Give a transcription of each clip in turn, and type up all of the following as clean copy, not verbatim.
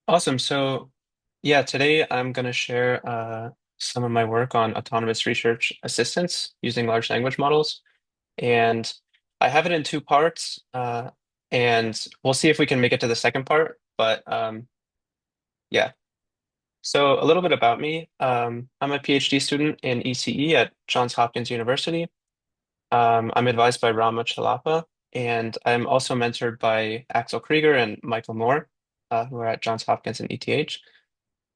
Awesome. So, yeah, today I'm going to share some of my work on autonomous research assistance using large language models. And I have it in two parts, and we'll see if we can make it to the second part. But yeah, so a little bit about me. I'm a PhD student in ECE at Johns Hopkins University. I'm advised by Rama Chalapa, and I'm also mentored by Axel Krieger and Michael Moore, who are at Johns Hopkins and ETH.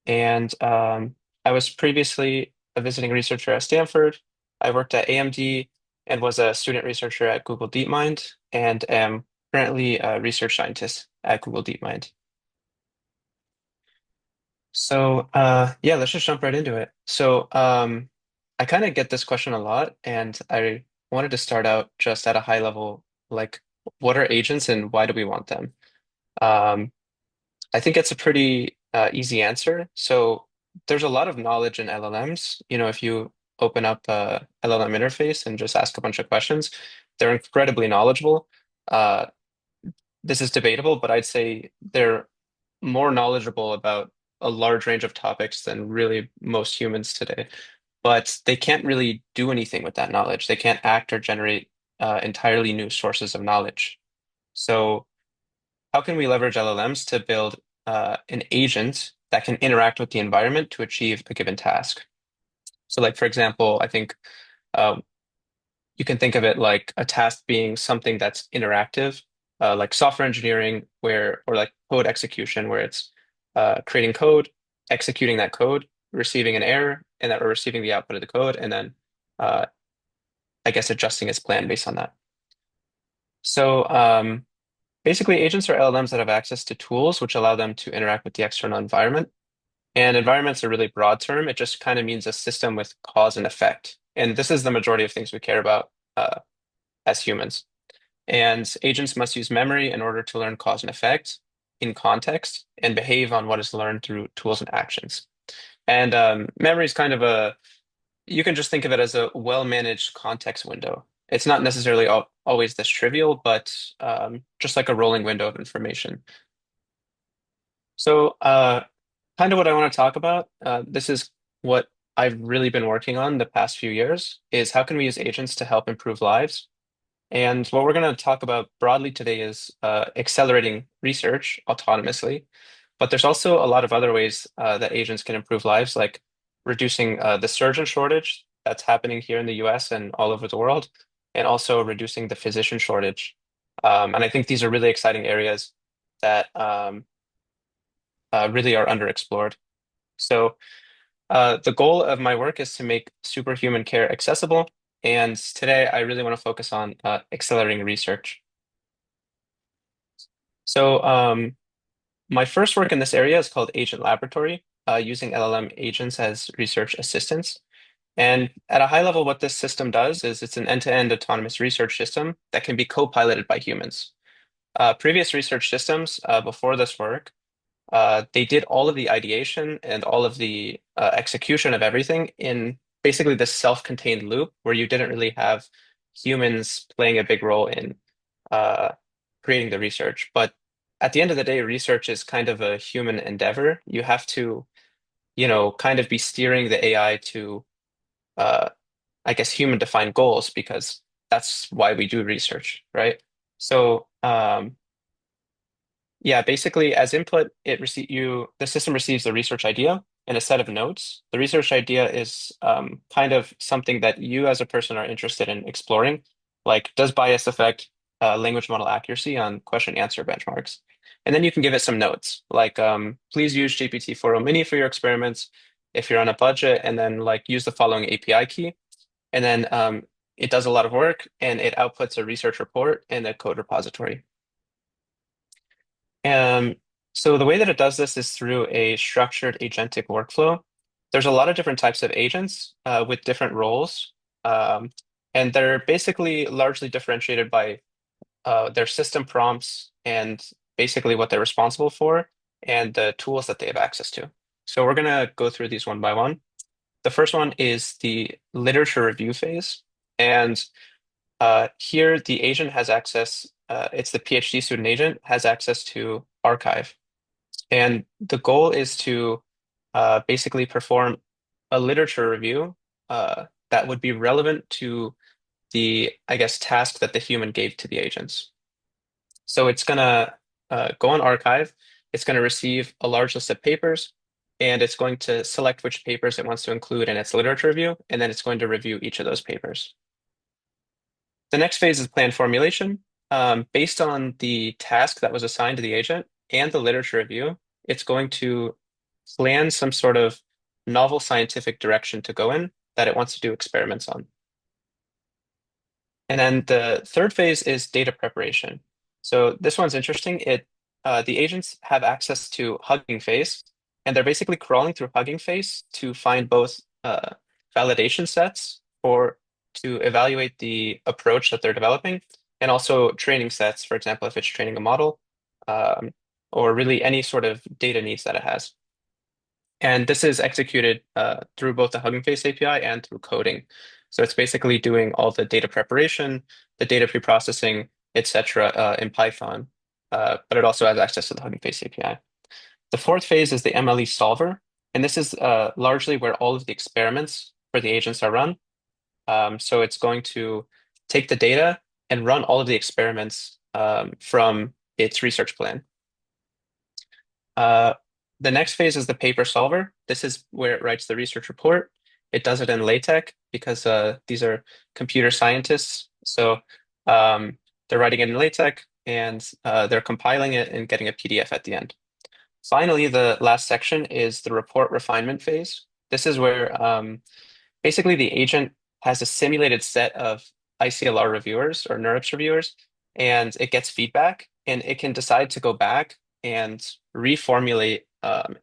And I was previously a visiting researcher at Stanford. I worked at AMD and was a student researcher at Google DeepMind, and am currently a research scientist at Google DeepMind. So yeah, let's just jump right into it. So I kind of get this question a lot, and I wanted to start out just at a high level, like what are agents and why do we want them? Um, I think it's a pretty easy answer. So there's a lot of knowledge in LLMs. If you open up a LLM interface and just ask a bunch of questions, they're incredibly knowledgeable. Uh, this is debatable, but I'd say they're more knowledgeable about a large range of topics than really most humans today. But they can't really do anything with that knowledge. They can't act or generate entirely new sources of knowledge. So how can we leverage LLMs to build an agent that can interact with the environment to achieve a given task? So, like for example, I think uh, you can think of it like a task being something that's interactive, like software engineering, or like code execution, where it's creating code, executing that code, receiving an error, and that we're receiving the output of the code, and then uh, I guess adjusting its plan based on that. So basically, agents are LLMs that have access to tools which allow them to interact with the external environment. And environment's a really broad term. It just kind of means a system with cause and effect. And this is the majority of things we care about as humans. And agents must use memory in order to learn cause and effect in context and behave on what is learned through tools and actions. And memory is kind of you can just think of it as a well-managed context window. It's not necessarily always this trivial, but just like a rolling window of information. So kind of what I want to talk about, this is what I've really been working on the past few years, is how can we use agents to help improve lives? And what we're going to talk about broadly today is accelerating research autonomously. But there's also a lot of other ways that agents can improve lives, like reducing the surgeon shortage that's happening here in the US and all over the world, and also reducing the physician shortage. And I think these are really exciting areas that really are underexplored. So the goal of my work is to make superhuman care accessible. And today I really want to focus on accelerating research. So my first work in this area is called Agent Laboratory, using LLM agents as research assistants. And at a high level, what this system does is it's an end-to-end autonomous research system that can be co-piloted by humans. Previous research systems before this work, they did all of the ideation and all of the execution of everything in basically this self-contained loop where you didn't really have humans playing a big role in uh, creating the research. But at the end of the day, research is kind of a human endeavor. You have to, kind of be steering the AI to, uh, I guess, human-defined goals because that's why we do research, right? So yeah, basically as input, the system receives the research idea and a set of notes. The research idea is kind of something that you as a person are interested in exploring, like does bias affect language model accuracy on question answer benchmarks? And then you can give it some notes, like please use GPT-4o Mini for your experiments if you're on a budget, and then like use the following API key. And then it does a lot of work and it outputs a research report and a code repository. Um, so the way that it does this is through a structured agentic workflow. There's a lot of different types of agents with different roles, um, and they're basically largely differentiated by their system prompts and basically what they're responsible for and the tools that they have access to. So we're going to go through these one by one. The first one is the literature review phase. And here, the agent has access, it's the PhD student agent, has access to archive. And the goal is to basically perform a literature review that would be relevant to the, I guess, task that the human gave to the agents. So it's going to go on archive. It's going to receive a large list of papers, and it's going to select which papers it wants to include in its literature review, and then it's going to review each of those papers. The next phase is plan formulation. Based on the task that was assigned to the agent and the literature review, it's going to plan some sort of novel scientific direction to go in that it wants to do experiments on. And then the third phase is data preparation. So this one's interesting. The agents have access to Hugging Face, and they're basically crawling through Hugging Face to find both validation sets for to evaluate the approach that they're developing, and also training sets, for example, if it's training a model, um, or really any sort of data needs that it has. And this is executed through both the Hugging Face API and through coding. So it's basically doing all the data preparation, the data preprocessing, etc., in Python. But it also has access to the Hugging Face API. The fourth phase is the MLE solver, and this is largely where all of the experiments for the agents are run. So it's going to take the data and run all of the experiments from its research plan. Uh, the next phase is the paper solver. This is where it writes the research report. It does it in LaTeX because these are computer scientists. So they're writing it in LaTeX and they're compiling it and getting a PDF at the end. Finally, the last section is the report refinement phase. This is where basically the agent has a simulated set of ICLR reviewers or NeurIPS reviewers, and it gets feedback, and it can decide to go back and reformulate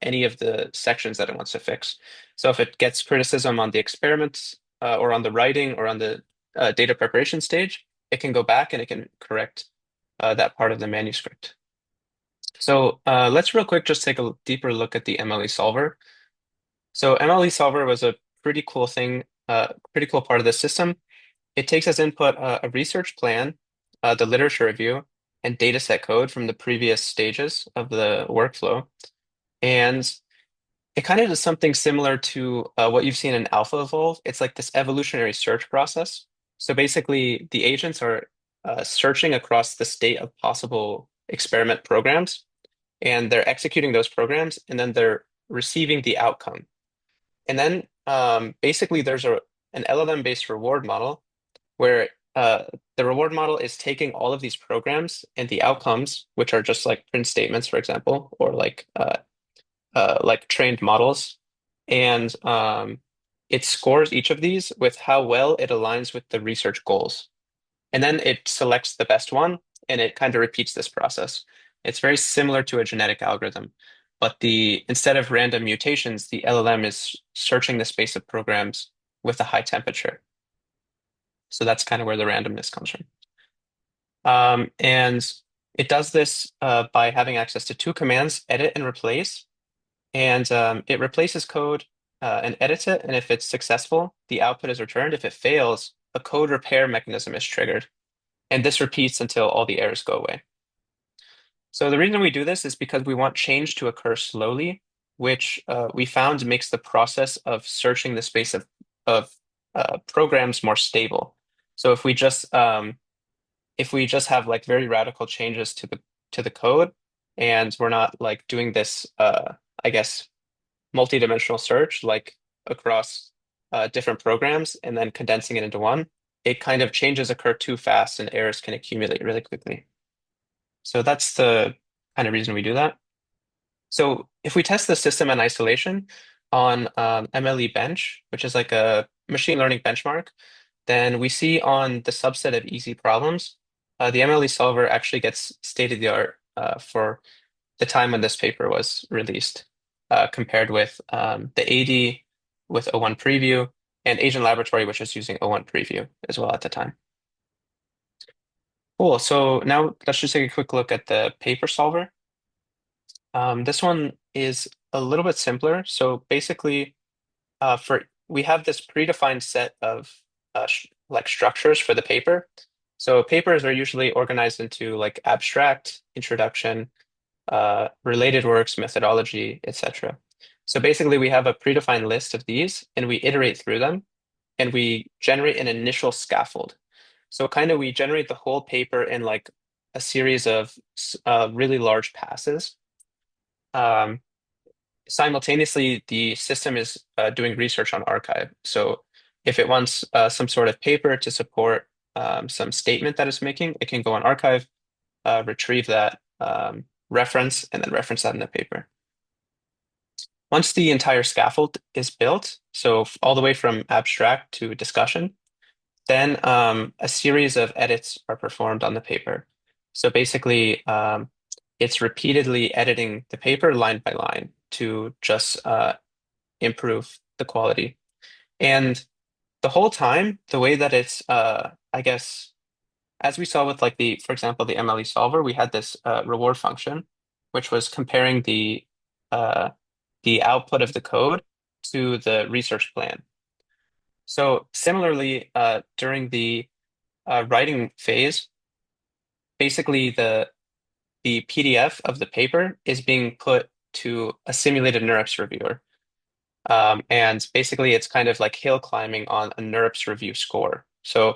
any of the sections that it wants to fix. So if it gets criticism on the experiments or on the writing or on the data preparation stage, it can go back and it can correct that part of the manuscript. So let's real quick just take a deeper look at the MLE solver. So MLE solver was a pretty cool thing, pretty cool part of the system. It takes as input a research plan, the literature review, and dataset code from the previous stages of the workflow. And it kind of does something similar to what you've seen in AlphaEvolve. It's like this evolutionary search process. So basically, the agents are searching across the state of possible experiment programs, and they're executing those programs, and then they're receiving the outcome. And then basically, there's an LLM-based reward model where the reward model is taking all of these programs and the outcomes, which are just like print statements, for example, or like trained models, and it scores each of these with how well it aligns with the research goals. And then it selects the best one, and it kind of repeats this process. It's very similar to a genetic algorithm, but the instead of random mutations, the LLM is searching the space of programs with a high temperature. So that's kind of where the randomness comes from. And it does this by having access to two commands, edit and replace. And it replaces code and edits it. And if it's successful, the output is returned. If it fails, a code repair mechanism is triggered. And this repeats until all the errors go away. So the reason we do this is because we want change to occur slowly, which we found makes the process of searching the space of programs more stable. So if we just have like very radical changes to the code, and we're not like doing this I guess multi-dimensional search like across different programs and then condensing it into one, it kind of changes occur too fast and errors can accumulate really quickly. So that's the kind of reason we do that. So if we test the system in isolation on MLE Bench, which is like a machine learning benchmark, then we see on the subset of easy problems, the MLE solver actually gets state of the art for the time when this paper was released, compared with the AD with O1 Preview and Agent Laboratory, which is using O1 Preview as well at the time. Cool. So now let's just take a quick look at the paper solver. This one is a little bit simpler. So basically, for we have this predefined set of like structures for the paper. So papers are usually organized into like abstract, introduction, related works, methodology, etc. So basically, we have a predefined list of these, and we iterate through them, and we generate an initial scaffold. So kind of we generate the whole paper in like a series of really large passes. Um, Simultaneously, the system is doing research on archive. So if it wants some sort of paper to support some statement that it's making, it can go on archive, retrieve that reference, and then reference that in the paper. Once the entire scaffold is built, so all the way from abstract to discussion, then a series of edits are performed on the paper. So basically, it's repeatedly editing the paper line by line to just improve the quality. And the whole time, the way that it's, I guess, as we saw with like for example, the MLE solver, we had this reward function, which was comparing uh, the output of the code to the research plan. So similarly, during the writing phase, basically the PDF of the paper is being put to a simulated NeurIPS reviewer. And basically, it's kind of like hill climbing on a NeurIPS review score. So,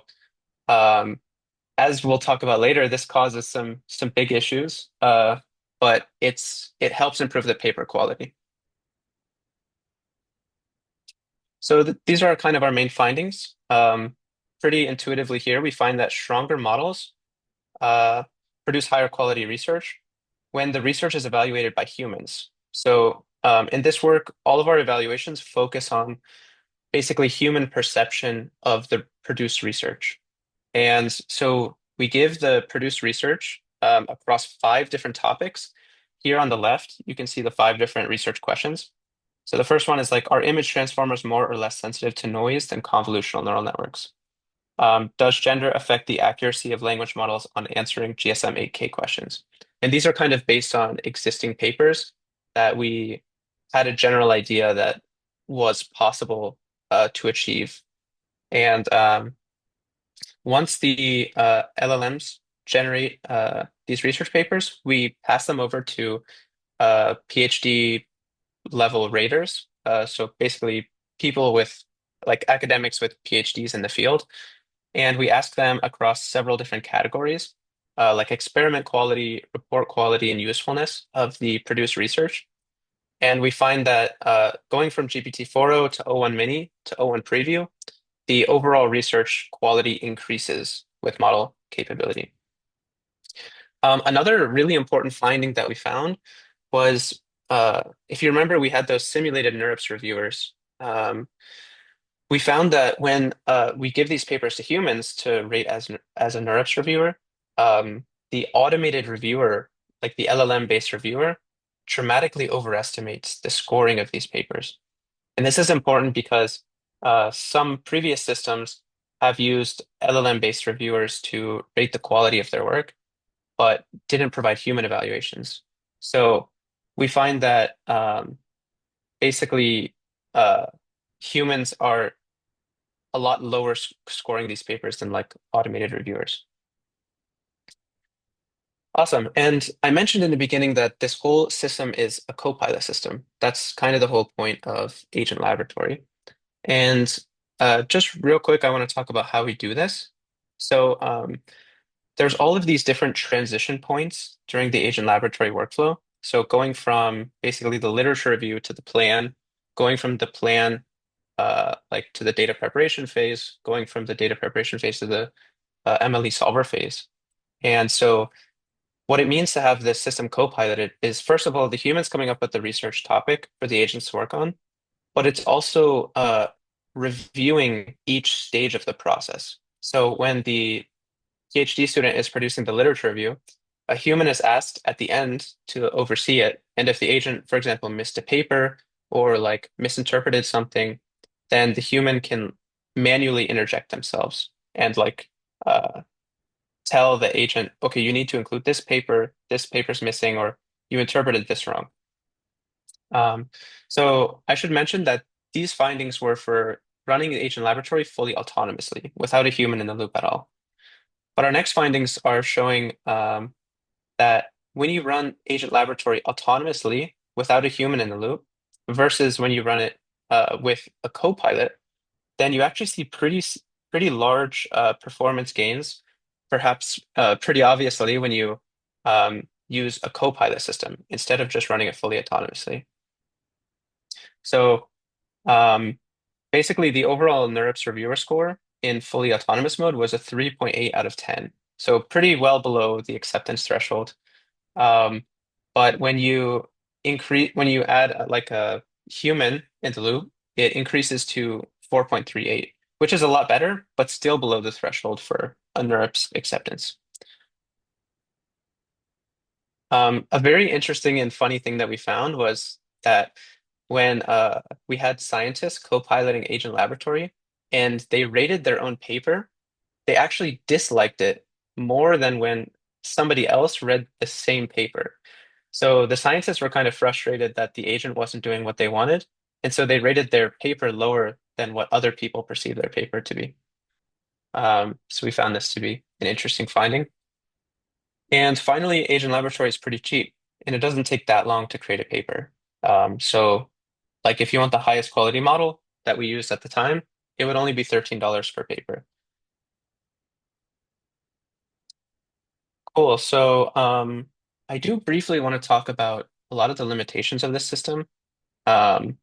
um, as we'll talk about later, this causes some big issues, but it helps improve the paper quality. So these are kind of our main findings. Pretty intuitively here, we find that stronger models uh, produce higher quality research when the research is evaluated by humans. So in this work, all of our evaluations focus on basically human perception of the produced research. And so we give the produced research across 5 different topics. Here on the left, you can see the 5 different research questions. So the first one is like, are image transformers more or less sensitive to noise than convolutional neural networks? Does gender affect the accuracy of language models on answering GSM 8K questions? And these are kind of based on existing papers that we had a general idea that was possible to achieve. And once the LLMs generate these research papers, we pass them over to PhD level raters. So basically, people with like academics with PhDs in the field. And we ask them across several different categories, like experiment quality, report quality, and usefulness of the produced research. And we find that going from GPT-4o to O1 Mini to O1 Preview, the overall research quality increases with model capability. Another really important finding that we found was, if you remember, we had those simulated NeurIPS reviewers. We found that when we give these papers to humans to rate as a NeurIPS reviewer, the automated reviewer, like the LLM-based reviewer, dramatically overestimates the scoring of these papers. And this is important because some previous systems have used LLM-based reviewers to rate the quality of their work, but didn't provide human evaluations. So we find that basically uh, humans are a lot lower scoring these papers than like automated reviewers. Awesome. And I mentioned in the beginning that this whole system is a co-pilot system. That's kind of the whole point of Agent Laboratory. And just real quick, I want to talk about how we do this. So there's all of these different transition points during the Agent Laboratory workflow. So going from basically the literature review to the plan, going from the plan like to the data preparation phase, going from the data preparation phase to the MLE solver phase. And so what it means to have this system co-piloted is, first of all, the humans coming up with the research topic for the agents to work on, but it's also reviewing each stage of the process. So when the PhD student is producing the literature review, a human is asked at the end to oversee it. And if the agent, for example, missed a paper or like misinterpreted something, then the human can manually interject themselves and like uh, tell the agent, okay, you need to include this paper's missing, or you interpreted this wrong. Um, so I should mention that these findings were for running the agent laboratory fully autonomously without a human in the loop at all. But our next findings are showing that when you run Agent Laboratory autonomously without a human in the loop versus when you run it with a copilot, then you actually see pretty large performance gains, perhaps pretty obviously when you use a copilot system instead of just running it fully autonomously. So um, basically, the overall NeurIPS reviewer score in fully autonomous mode was a 3.8 out of 10. So pretty well below the acceptance threshold. Um, but when you add like a human in the loop, it increases to 4.38, which is a lot better, but still below the threshold for a NeurIPS acceptance. A very interesting and funny thing that we found was that when we had scientists co-piloting Agent Laboratory and they rated their own paper, they actually disliked it more than when somebody else read the same paper. So the scientists were kind of frustrated that the agent wasn't doing what they wanted, and so they rated their paper lower than what other people perceived their paper to be. So we found this to be an interesting finding. And finally, Agent Laboratory is pretty cheap, and it doesn't take that long to create a paper. So, like if you want the highest quality model that we used at the time, it would only be $13 per paper. Cool. So, I do briefly want to talk about a lot of the limitations of this system, um,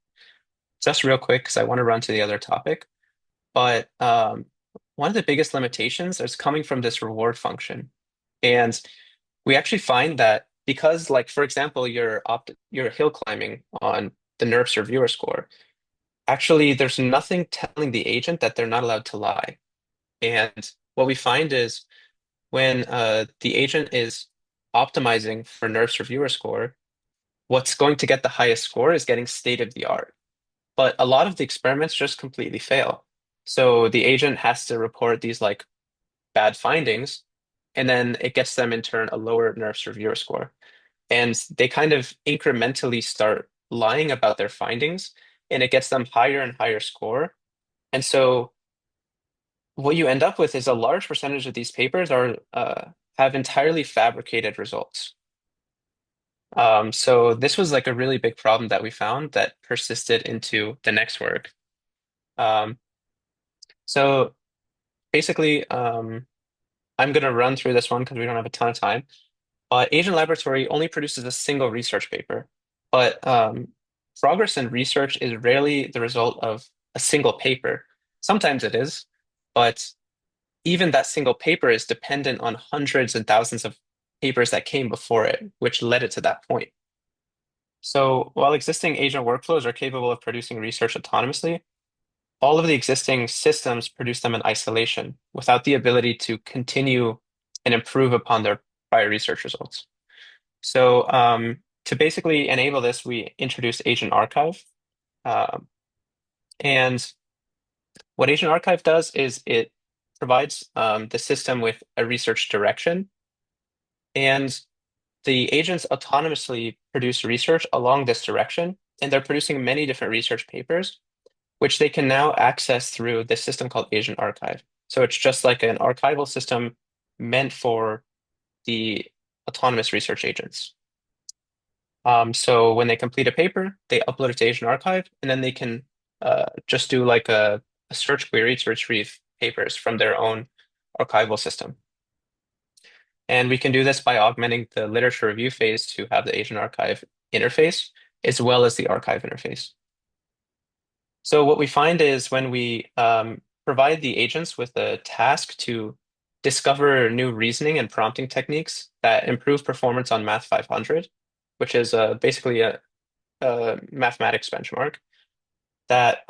just real quick because I want to run to the other topic. But one of the biggest limitations is coming from this reward function. And we actually find that because, like, for example, you're hill climbing on the NeurIPS reviewer score, actually, there's nothing telling the agent that they're not allowed to lie. And what we find is when the agent is optimizing for NeurIPS reviewer score, what's going to get the highest score is getting state of the art. But a lot of the experiments just completely fail. So the agent has to report these like bad findings, and then it gets them in turn a lower NeurIPS reviewer score. And they kind of incrementally start lying about their findings, and it gets them higher and higher score. And so what you end up with is a large percentage of these papers are have entirely fabricated results. So this was like a really big problem that we found that persisted into the next work. Um, so basically, I'm going to run through this one because we don't have a ton of time. Agent Laboratory only produces a single research paper, but progress in research is rarely the result of a single paper. Sometimes it is, but even that single paper is dependent on hundreds and thousands of papers that came before it, which led it to that point. So while existing agent workflows are capable of producing research autonomously, all of the existing systems produce them in isolation without the ability to continue and improve upon their prior research results. So to basically enable this, we introduced AgentRxiv. Um, and what AgentRxiv does is it provides the system with a research direction, and the agents autonomously produce research along this direction, and they're producing many different research papers, which they can now access through this system called AgentRxiv. So it's just like an archival system meant for the autonomous research agents. So when they complete a paper, they upload it to AgentRxiv, and then they can just do like a search query to retrieve papers from their own archival system. And we can do this by augmenting the literature review phase to have the AgentRxiv interface, as well as the archive interface. So what we find is when we provide the agents with a task to discover new reasoning and prompting techniques that improve performance on Math 500, which is basically a mathematics benchmark, that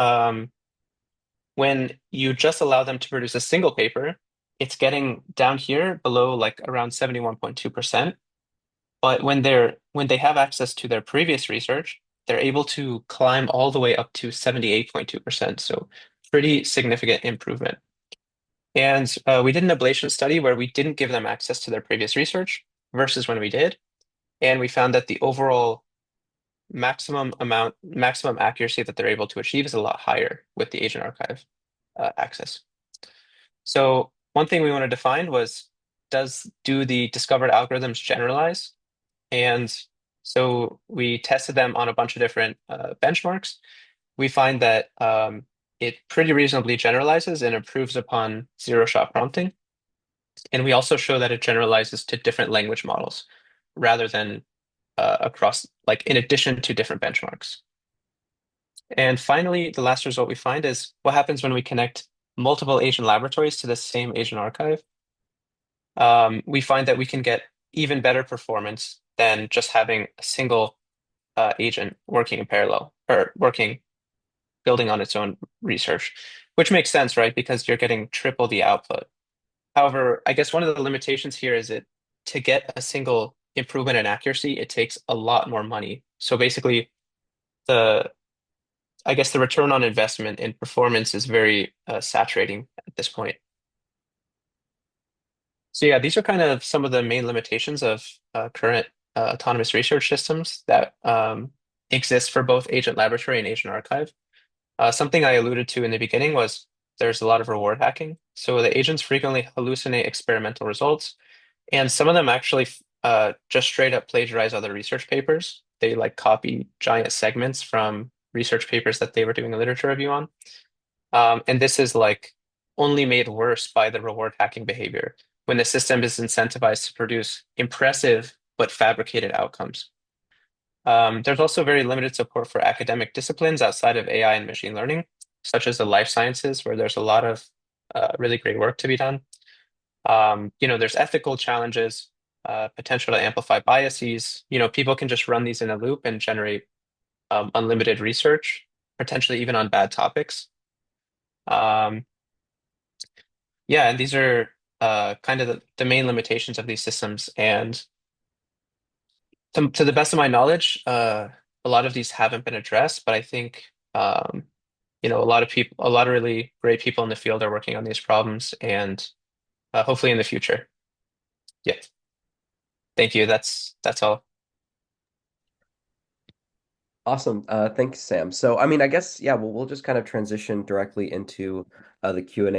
when you just allow them to produce a single paper, it's getting down here below like around 71.2%. But when they have access to their previous research, they're able to climb all the way up to 78.2%. So pretty significant improvement. And we did an ablation study where we didn't give them access to their previous research versus when we did. And we found that the overall maximum accuracy that they're able to achieve is a lot higher with the AgentRxiv access. So one thing we wanted to find was, do the discovered algorithms generalize? And so we tested them on a bunch of different benchmarks. We find that it pretty reasonably generalizes and improves upon zero-shot prompting. And we also show that it generalizes to different language models rather than across, like in addition to different benchmarks. And finally, the last result we find is what happens when we connect multiple agent laboratories to the same agent archive. We find that we can get even better performance than just having a single agent working in parallel or working, building on its own research, which makes sense, right? Because you're getting triple the output. However, I guess one of the limitations here is it to get a single improvement in accuracy, it takes a lot more money. So basically, the I guess the return on investment in performance is very saturating at this point. So yeah, these are kind of some of the main limitations of current autonomous research systems that exist for both Agent Laboratory and Agent Archive. Something I alluded to in the beginning was there's a lot of reward hacking. So the agents frequently hallucinate experimental results, and some of them actually just straight up plagiarize other research papers. They like copy giant segments from research papers that they were doing a literature review on. And this is like only made worse by the reward hacking behavior when the system is incentivized to produce impressive but fabricated outcomes. There's also very limited support for academic disciplines outside of AI and machine learning, such as the life sciences, where there's a lot of really great work to be done. There's ethical challenges, potential to amplify biases. People can just run these in a loop and generate unlimited research, potentially even on bad topics. Um, yeah, and these are kind of the main limitations of these systems. And to the best of my knowledge, a lot of these haven't been addressed, but I think a lot of people, a lot of really great people in the field are working on these problems, and hopefully in the future. Yeah, thank you. That's all. Awesome. Thanks, Sam. So, I mean, I guess, yeah, we'll just kind of transition directly into the Q&A